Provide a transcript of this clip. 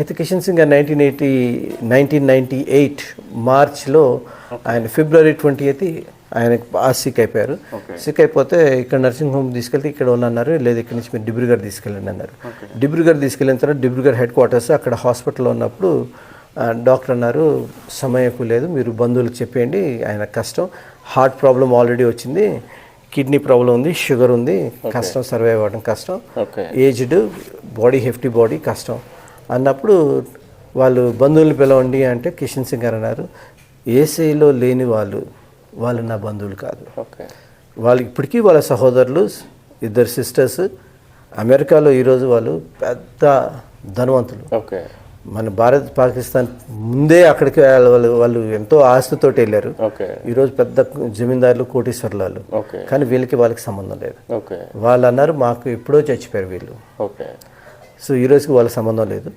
అయితే కిషన్ సింగ్ గారు 1998 మార్చ్లో ఆయన ఫిబ్రవరి 20th ఆయన బాగా సిక్ అయిపోయారు. సిక్ అయిపోతే ఇక్కడ నర్సింగ్ హోమ్ తీసుకెళ్తే ఇక్కడ అన్నారు, లేదు ఇక్కడ నుంచి మీరు డిబ్రూగఢ్ తీసుకెళ్ళండి అన్నారు. డిబ్రూగఢ్ తీసుకెళ్ళిన తర్వాత డిబ్రూగఢ్ హెడ్ క్వార్టర్స్ అక్కడ హాస్పిటల్లో ఉన్నప్పుడు డాక్టర్ అన్నారు, సమయం లేదు, మీరు బంధువులకు చెప్పేయండి, ఆయన కష్టం, హార్ట్ ప్రాబ్లం ఆల్రెడీ వచ్చింది, కిడ్నీ ప్రాబ్లం ఉంది, షుగర్ ఉంది, కష్టం, సర్వైవ్ అవ్వడం కష్టం, ఏజ్డ్ బాడీ, హెఫ్టీ బాడీ, కష్టం అన్నప్పుడు వాళ్ళు బంధువులు పిలవండి అంటే కిషన్ సింగ్ గారు అన్నారు, ఏసీలో లేని వాళ్ళు నా బంధువులు కాదు, వాళ్ళు ఇప్పటికీ వాళ్ళ సహోదరులు, ఇద్దరు సిస్టర్స్ అమెరికాలో ఈరోజు వాళ్ళు పెద్ద ధనవంతులు. మన భారత్ పాకిస్తాన్ ముందే అక్కడికి వాళ్ళు ఎంతో ఆస్తితోటి వెళ్ళారు. ఈరోజు పెద్ద జమీందారులు, కోటీశ్వర్లాలు. కానీ వాళ్ళకి సంబంధం లేదు. వాళ్ళు అన్నారు, మాకు ఎప్పుడో చచ్చిపోయారు వీళ్ళు. సో ఈ రోజుకి వాళ్ళ సంబంధం లేదు.